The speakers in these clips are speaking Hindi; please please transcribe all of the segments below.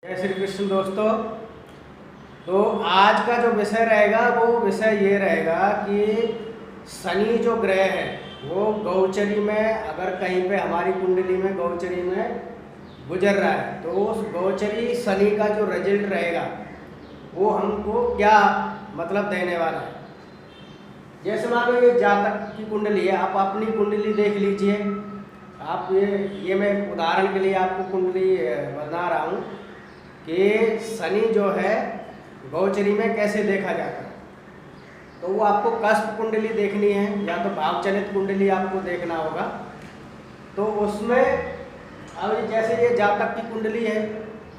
जय श्री कृष्ण दोस्तों। तो आज का जो विषय रहेगा वो विषय ये रहेगा कि शनि जो ग्रह है वो गौचरी में अगर कहीं पे हमारी कुंडली में गौचरी में गुजर रहा है तो उस गौचरी शनि का जो रिजल्ट रहेगा वो हमको क्या मतलब देने वाला है। जैसे मान लो ये जातक की कुंडली है, आप अपनी कुंडली देख लीजिए। आप ये मैं उदाहरण के लिए आपको कुंडली बता रहा हूँ कि शनि जो है गौचरी में कैसे देखा जाता है। तो वो आपको कष्ट कुंडली देखनी है या तो भावचलित कुंडली आपको देखना होगा। तो उसमें अब जैसे ये जातक की कुंडली है,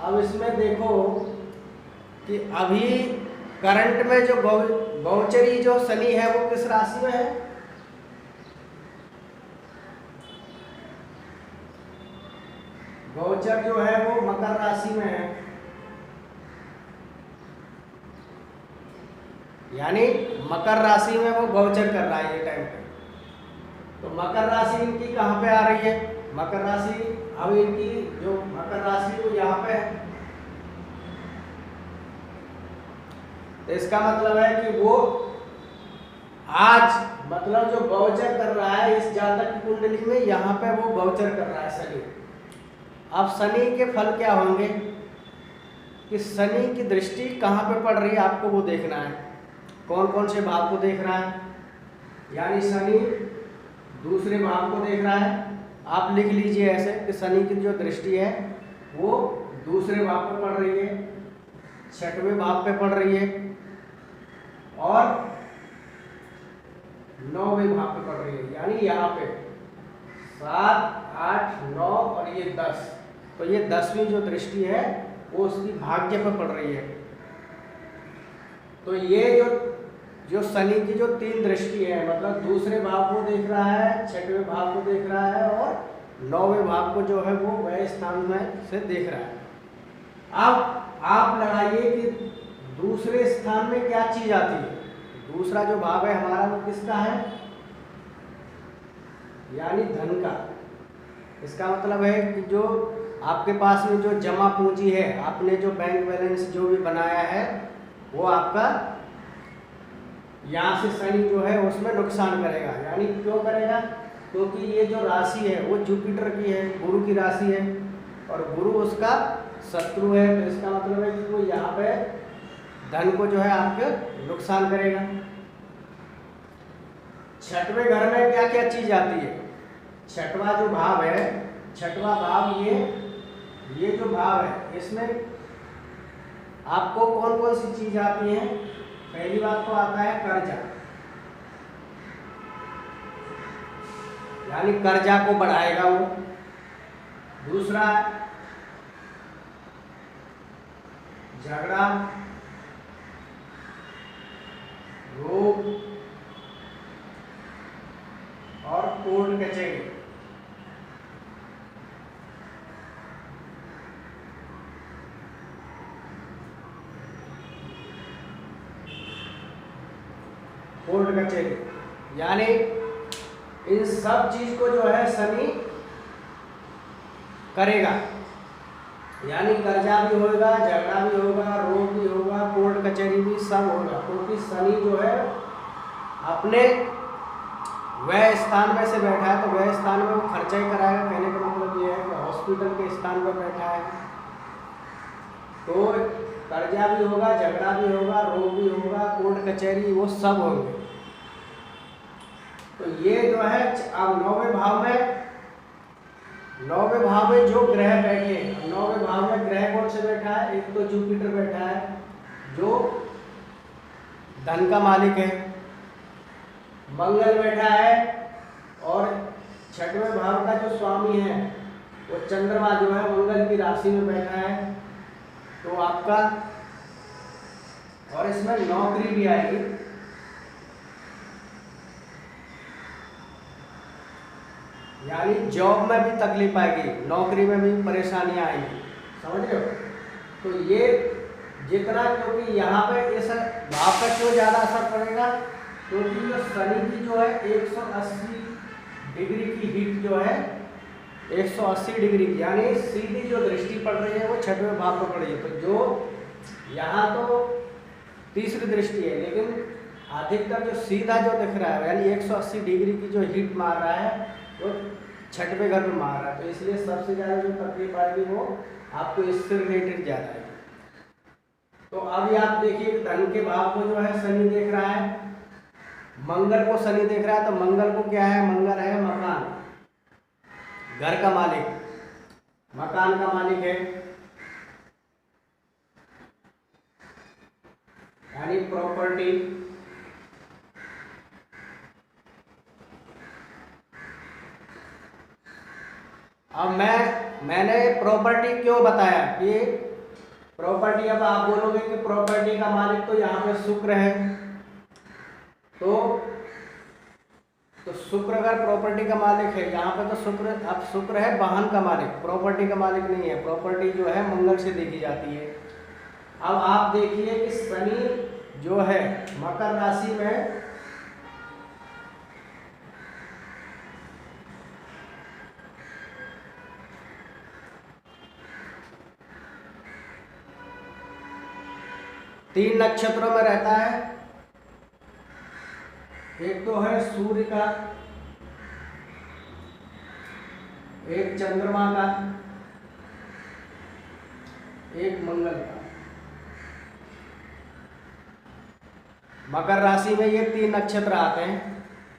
अब इसमें देखो कि अभी करंट में जो गौचरी जो शनि है वो किस राशि में है। गौचर जो है वो मकर राशि में है, यानी मकर राशि में वो गोचर कर रहा है ये टाइम पे। तो मकर राशि इनकी कहाँ पे आ रही है? मकर राशि अब इनकी जो मकर राशि वो यहाँ पे है। तो इसका मतलब है कि वो आज मतलब जो गोचर कर रहा है इस जातक की कुंडली में, यहाँ पे वो गोचर कर रहा है शनि। अब शनि के फल क्या होंगे कि शनि की दृष्टि कहाँ पे पड़ रही है आपको वो देखना है। कौन कौन से भाव को देख रहा है, यानी शनि दूसरे भाव को देख रहा है। आप लिख लीजिए ऐसे कि शनि की जो दृष्टि है वो दूसरे भाव पे पड़ रही है, छठवें भाव पे पड़ रही है और नौवें भाव पे पड़ रही है। यानी यहाँ पे 7, 8, 9 और ये 10। तो ये 10वीं जो दृष्टि है वो उसकी भाग्य पे पड़ रही है। तो ये जो शनि की जो 3 दृष्टि है, मतलब दूसरे भाव को देख रहा है, छठवें भाव को देख रहा है और 9वें भाव को जो है वो वह स्थान में से देख रहा है। अब आप लगाइए कि दूसरे स्थान में क्या चीज आती है। दूसरा जो भाव है हमारा वो किसका है, यानी धन का। इसका मतलब है कि जो आपके पास में जो जमा पूंजी है, आपने जो बैंक बैलेंस जो भी बनाया है वो आपका यहाँ से शनि जो है उसमें नुकसान करेगा। यानी क्यों करेगा? क्योंकि ये जो राशि है वो जुपिटर की है, गुरु की राशि है और गुरु उसका शत्रु है। तो इसका मतलब है कि वो यहाँ पे धन को जो है आपके नुकसान करेगा। छठवें घर में क्या क्या चीज आती है? छठवां जो भाव है, छठवां भाव ये जो भाव है इसमें आपको कौन कौन सी चीज आती है? पहली बात तो आता है कर्जा, यानी कर्जा को बढ़ाएगा वो। दूसरा झगड़ा, रोग और कोर्ट कचहरी। कोर्ट कचहरी यानी इन सब चीज को जो है शनि करेगा। यानी कर्जा भी होगा, झगड़ा भी होगा, रोग भी होगा, कोर्ट कचहरी भी सब होगा। क्योंकि शनि जो है अपने वह स्थान में से बैठा है तो वह स्थान में वो खर्चा ही कराएगा। कहने का मतलब ये है कि हॉस्पिटल के स्थान पर बैठा है तो कर्जा भी होगा, झगड़ा भी होगा, रोग भी होगा, कोर्ट कचहरी वो सब होंगे। तो ये जो है अब 9वें भाव में जो ग्रह बैठे, 9वें भाव में ग्रह कौन से बैठा है? एक तो जुपिटर बैठा है जो धन का मालिक है, मंगल बैठा है और छठवें भाव का जो स्वामी है वो चंद्रमा जो है मंगल की राशि में बैठा है। तो आपका और इसमें नौकरी भी आएगी, यानी जॉब में भी तकलीफ आएगी, नौकरी में भी परेशानियां आएंगी। समझ रहे हो? तो ये जितना, क्योंकि यहाँ पे इस भाव पर क्यों ज़्यादा असर पड़ेगा? क्योंकि जो शनि की जो है 180 डिग्री की हीट जो है 180 डिग्री की, यानी सीधी जो दृष्टि पड़ रही है वो छठवें भाव पर पड़ रही है। तो जो यहाँ तो तीसरी दृष्टि है, लेकिन अधिकतर जो सीधा जो दिख रहा है यानी 180 डिग्री की जो हीट मार रहा है वो छठवें घर में मार रहा है। तो इसलिए सबसे ज़्यादा जो तकलीफ आएगी वो आपको इससे रिलेटेड ज़्यादा है। तो अभी आप देखिए धन के भाव को जो है शनि देख रहा है, मंगल को शनि देख रहा है। तो मंगल को क्या है, मंगल है मकान, घर का मालिक, मकान का मालिक है, यानी प्रॉपर्टी। अब मैंने प्रॉपर्टी क्यों बताया कि प्रॉपर्टी, अब आप बोलोगे कि प्रॉपर्टी का मालिक तो यहाँ पे शुक्र है, तो शुक्र अगर प्रॉपर्टी का मालिक है यहाँ पे, तो शुक्र, अब शुक्र है वाहन का मालिक, प्रॉपर्टी का मालिक नहीं है। प्रॉपर्टी जो है मंगल से देखी जाती है। अब आप देखिए कि शनि जो है मकर राशि में तीन नक्षत्रों में रहता है। एक तो है सूर्य का, एक चंद्रमा का, एक मंगल का। मकर राशि में ये तीन नक्षत्र आते हैं,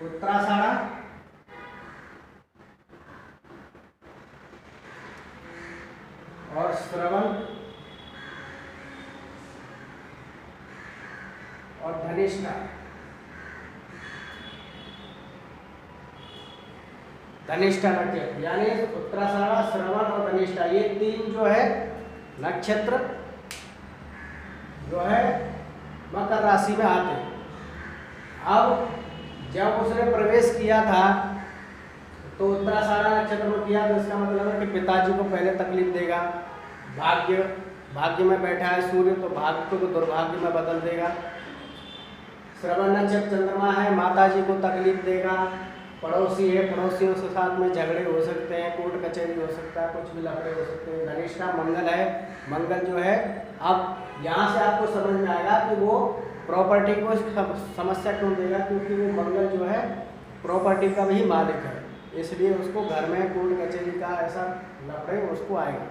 उत्तराषाढ़ा, और श्रवण और धनिष्ठा। धनिष्ठा नक्षत्र यानी उत्तराषाढ़ा, श्रवण और धनिष्ठा, ये तीन जो है नक्षत्र जो है मकर राशि में आते हैं। अब जब उसने प्रवेश किया था तो उत्तराषाढ़ा नक्षत्र में किया, तो इसका मतलब है कि पिताजी को पहले तकलीफ देगा। भाग्य में बैठा है सूर्य, तो भाग्य को दुर्भाग्य में बदल देगा। श्रवण नक्षत्र चंद्रमा है, माताजी को तकलीफ देगा। पड़ोसी है, पड़ोसियों के साथ में झगड़े हो सकते हैं, कोर्ट कचहरी हो सकता है, कुछ भी लफड़े हो सकते हैं। धनिष्ठा मंगल है, मंगल जो है, अब यहाँ से आपको समझ में आएगा कि वो प्रॉपर्टी को समस्या क्यों देगा, क्योंकि वो मंगल जो है प्रॉपर्टी का भी मालिक है, इसलिए उसको घर में कोर्ट कचहरी का ऐसा लफड़े उसको आएगा।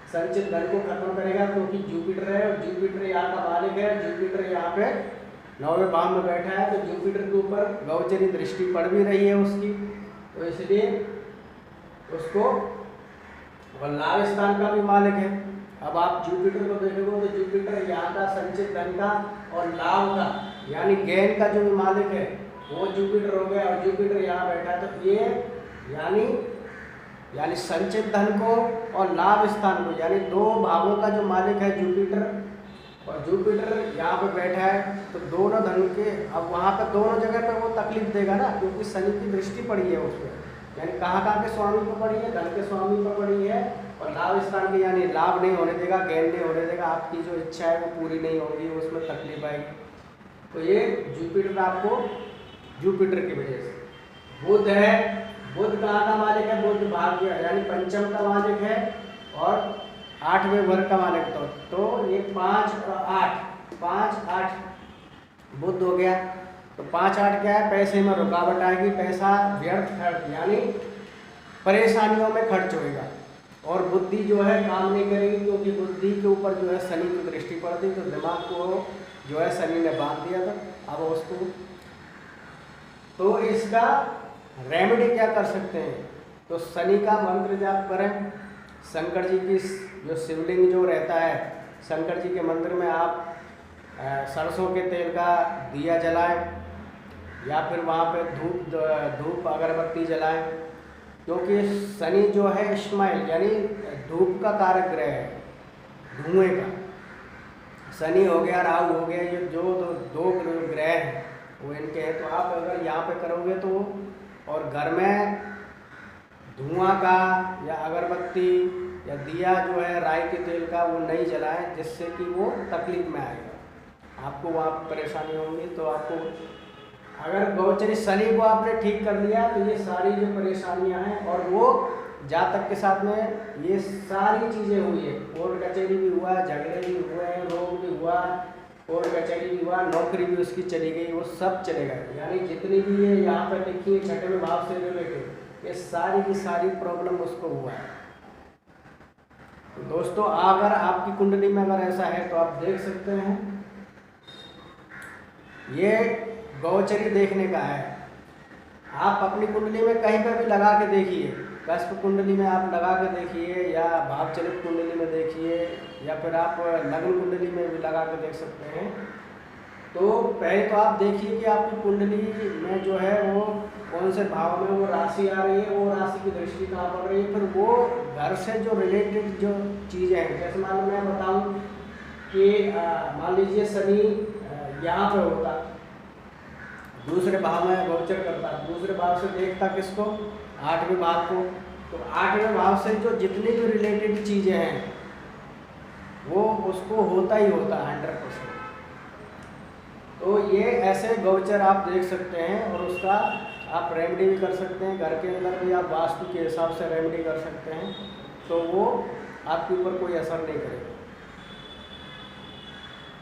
संचित धन को खत्म करेगा, क्योंकि जुपिटर है और जुपिटर यहाँ का मालिक है। जुपिटर यहाँ पे 9वें भाव में बैठा है, तो जुपिटर के ऊपर गोचरी दृष्टि पड़ भी रही है उसकी, तो इसलिए उसको और लाभ स्थान का भी मालिक है। अब आप जुपिटर को देखोगे तो जुपिटर यहाँ का संचित धन का और लाभ का यानी गेन का जो भी मालिक है वो जुपिटर हो गया, और जुपिटर यहाँ बैठा है। तो ये यानी संचित धन को और लाभ स्थान को, यानी दो भावों का जो मालिक है जुपिटर, और जुपिटर यहाँ पे बैठा है, तो दोनों धन के, अब वहाँ पे दोनों जगह पे वो तकलीफ देगा ना, क्योंकि शनि की दृष्टि पड़ी है उस पर। यानी कहाँ के स्वामी पर पड़ी है, धन के स्वामी पर पड़ी है, और लाभ स्थान की, यानी लाभ नहीं होने देगा, गेन नहीं होने देगा, आपकी जो इच्छा है वो पूरी नहीं होगी, उसमें तकलीफ आएगी। तो ये जुपिटर आपको, जुपिटर की वजह से। बुध है, बुध कहाँ का मालिक है, बुध भाग्य यानी पंचम का मालिक है, और 8वें वर्ग का मालिक। तो ये 5 और 8, 5 8 बुध हो गया। तो 5 8 क्या है, पैसे में रुकावट आएगी, पैसा व्यर्थ खर्च यानी परेशानियों में खर्च होएगा, और बुद्धि जो है काम नहीं करेगी, क्योंकि बुद्धि के ऊपर जो है शनि की दृष्टि पड़ती, तो दिमाग को जो है शनि ने बांध दिया था। अब उसको, तो इसका रेमेडी क्या कर सकते हैं, तो शनि का मंत्र जाप करें। शंकर जी की जो शिवलिंग जो रहता है, शंकर जी के मंदिर में आप सरसों के तेल का दिया जलाएं, या फिर वहाँ पे धूप अगरबत्ती जलाएं, क्योंकि शनि जो है इस्माइल यानी धूप का कारक ग्रह है, धुएं का। शनि हो गया, राहु हो गया, ये जो दो ग्रह हैं वो इनके हैं। तो आप अगर यहाँ पे करोगे तो, और घर में धुआं का या अगरबत्ती या दिया जो है राई के तेल का वो नहीं जलाएं, जिससे कि वो तकलीफ में आएगा, आपको वहाँ परेशानी होगी। तो आपको अगर गोचरी शनि को आपने ठीक कर लिया तो ये सारी जो परेशानियां हैं, और वो जहाँ तक के साथ में ये सारी चीज़ें हुई है, कोर्ट कचहरी भी हुआ, झगड़े भी हुए हैं, रोग भी हुआ, कोर्ट कचहरी भी हुआ, नौकरी भी उसकी चली गई, वो सब चले गए। यानी जितनी भी ये यहाँ पर लिखी है छठवें भाव से रिलेटेड, ये सारी की सारी प्रॉब्लम उसको हुआ है। तो दोस्तों अगर आपकी कुंडली में अगर ऐसा है तो आप देख सकते हैं, ये गोचरी देखने का है। आप अपनी कुंडली में कहीं पर भी लगा के देखिए, कस्प कुंडली में आप लगा के देखिए, या भाव चलित कुंडली में देखिए, या फिर आप लग्न कुंडली में भी लगा के देख सकते हैं। तो पहले तो आप देखिए कि आपकी कुंडली में जो है वो कौन से भाव में वो राशि आ रही है, वो राशि की दृष्टि कहाँ पड़ रही है, फिर वो घर से जो रिलेटेड जो चीज़ें हैं, जैसे मान लो मैं बताऊँ कि मान लीजिए शनि यहाँ पे होता, दूसरे भाव में गोचर करता, दूसरे भाव से देखता किसको, 8वें भाव को। तो 8वें भाव से जो जितनी भी रिलेटेड चीज़ें हैं वो उसको होता ही होता 100%। तो ये ऐसे गोचर आप देख सकते हैं, और उसका आप रेमेडी भी कर सकते हैं, घर के अंदर भी आप वास्तु के हिसाब से रेमेडी कर सकते हैं, तो वो आपके ऊपर कोई असर नहीं करेगा।